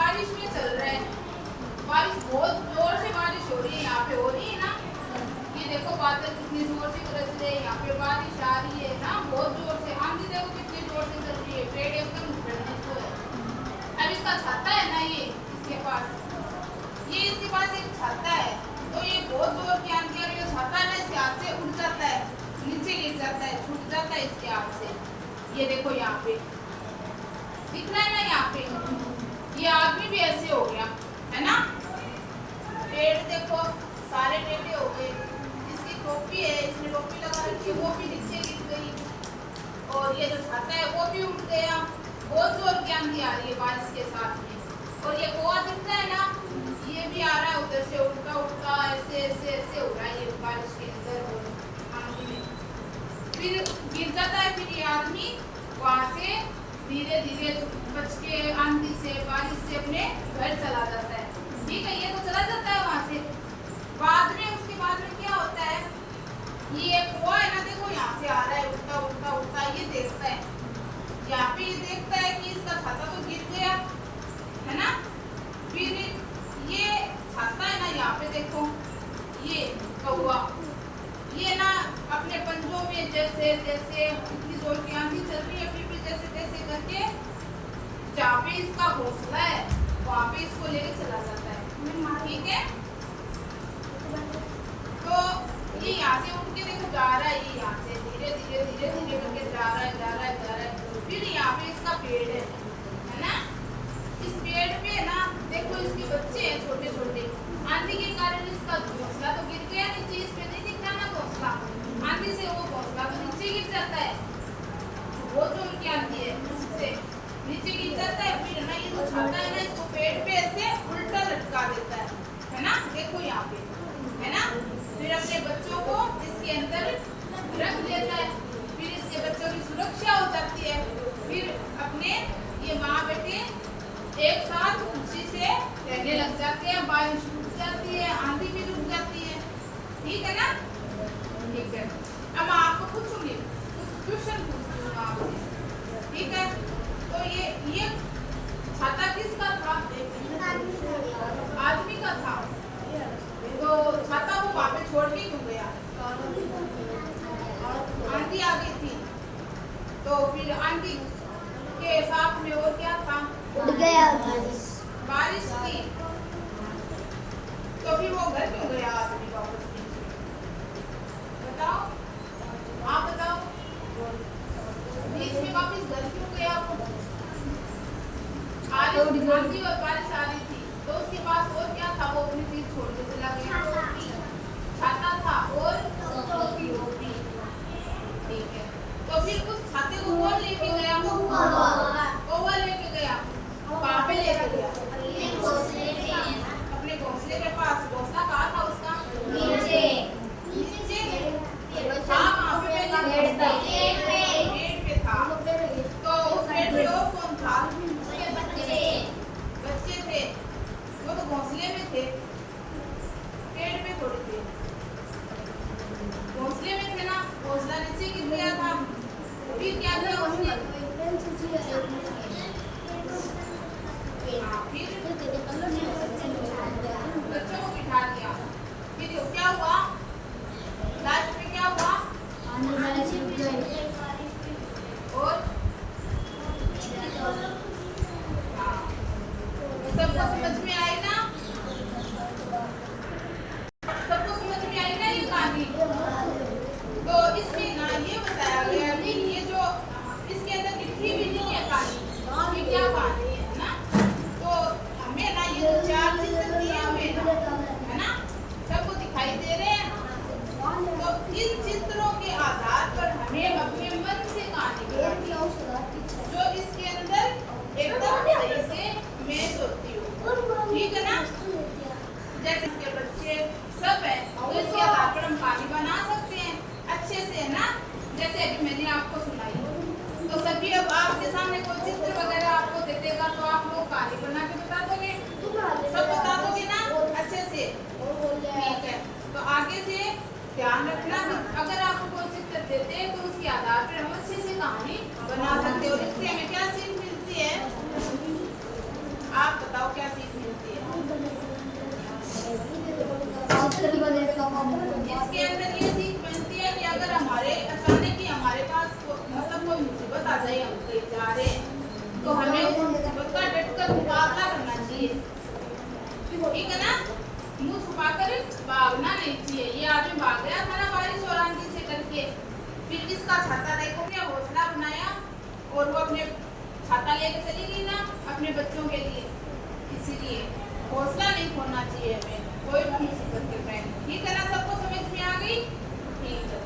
बारिश में चल रहा है, बारिश बहुत जोर से बारिश हो रही है, यहाँ पे हो रही है ना। ये देखो बादल कितनी जोर से गरज रहे हैं, यहाँ पे बारिश आ रही है ना बहुत जोर से। आंधी देखो कितनी जोर से चल रही है, पेड़ एकदम उखड़ने को है। अब इसका छाता है ना, ये इसके पास एक छाता है, तो ये बहुत जोर की आंधी आ रही है, छाता है ना इसके हाथ से उड़ जाता है, नीचे गिर जाता है, छूट जाता है इसके हाथ से। ये देखो यहाँ पे दिख रहा है ना, यहाँ पे ये आदमी भी ऐसे हो गया है ना। पेड़ देखो सारे टेढ़े हो गए, इसकी टोपी है, इसने टोपी लगा रखी है, वो भी नीचे गिर गई, और ये जो छाता है वो भी उड़ गया। बहुत जोर की आंधी आ रही है बारिश के साथ में। और ये कुआं दिखता है ना, ये भी आ रहा है उधर से, उल्टा उल्टा ऐसे ऐसे ऐसे हो रहा है ये बारिश के अंदर और आंधी में। फिर गिर जाता है, फिर ये आदमी वहां से धीरे धीरे बच के आंधी से बारिश से अपने घर चला जाता है। ठीक है, ये तो चला जाता है वहां से। बाद में उसके बाद में क्या होता है, ये कुआं है ना, देखो यहाँ से आ रहा है उल्टा उल्टा उल्टा, ये देखता है, यहाँ पे ये देखता है कि इसका छाता तो गिर गया है ना। फिर ये छाता है ना, यहाँ पे देखो ये कौवा, ये ना अपने पंजों में जैसे जैसे इतनी जोर की आंधी चल रही है, फिर भी जैसे तैसे करके जहाँ पे इसका घोंसला है वहाँ पे इसको लेके चला जाता है। ठीक है, तो ये यहाँ से उठ के देखो जा रहा है, ये यहाँ से धीरे धीरे धीरे धीरे करके जा रहा है, जा रहा है, जा रहा है। फिर यहाँ पे इसका पेड़ है ना, इस पेड़ पे ना देखो इसके बच्चे हैं छोटे छोटे। आंधी के कारण इसका घोंसला तो गिर गया नीचे, इस पे नहीं दिख रहा ना घोंसला, आंधी से वो घोंसला तो नीचे गिर जाता है, वो जोर की आंधी है उससे नीचे गिर जाता है। फिर ना ये जो छाता है ना, इसको पेड़ पे ऐसे उल्टा लटका देता है ना, देखो यहाँ पे है ना। फिर अपने बच्चों को इसके अंदर रख देता है, फिर इसके बच्चों की सुरक्षा हो जाती है। फिर अपने ये माँ बेटे एक साथ खुशी से रहने लग जाते हैं, बारिश रुक जाती है, आंधी भी रुक जाती है। ठीक है ना, ठीक है। अब मैं आपको पूछूंगी, क्वेश्चन पूछती हूँ आपसे, ठीक है। तो ये छाता किसका था? आदमी का था। तो छाता वो वहाँ पे छोड़ के क्यों गया? आंधी आ गई थी, तो फिर आंधी के साथ में और क्या था? उड़ गया बारिश थी। तो फिर वो घर क्यों गया आदमी वापस? बताओ, आप बताओ, बीच में वापस घर क्यों गया वो? आंधी और बारिश आ रही थी, तो उसके पास और क्या था? वो अपनी चीज छोड़ के चला गया। छाता था और टोपी। ठीक है, तो फिर उस छाते को कौन लेके गया? कौवा लेके गया। कहाँ पे लेके गया? अपने घोंसले के पास। घोंसला कहाँ था उसका? नीचे हाँ, वहाँ पे पेड़ पे था। तो उस पेड़ पे और कौन था? बच्चे थे, वो तो घोंसले में थे, पेड़ पे थोड़े थे। घोंसले में थे ना, घोंसला नीचे गिर गया था। फिर क्या किया उसने? फिर बच्चों को बिठा दिया। फिर क्या हुआ? लास्ट में क्या हुआ? और सबको समझ में आई ना? सबको समझ में आई ना ये कहानी? तो इसमें ना ये बताया गया कि ये जो इसके अंदर लिखी भी नहीं है कहानी, ये क्या कहानी है ना। तो हमें ना ये चार चित्र दिए हुए है ना, सबको दिखाई दे रहे हैं। तो इन चित्रों के आधार पर हमें अपने मन से कहानी बनानी है, जो इसके अंदर एकदम सही से मैच होती हो। नहीं हम कहीं जा रहे हैं, तो हमें उसका डट कर मुकाबला करना चाहिए, ठीक है ना। मुंह छुपाकर भागना नहीं चाहिए। ये आदमी भाग गया था ना बारिश और आंधी से डर के, फिर इसका छाता देखो क्या हौसला बनाया, और वो अपने छाता लेके चली गई ना अपने बच्चों के लिए। इसीलिए हौसला नहीं खोना चाहिए हमें कोई भी मुसीबत के टाइम, ठीक है ना। सबको समझ में आ गई, ठीक है।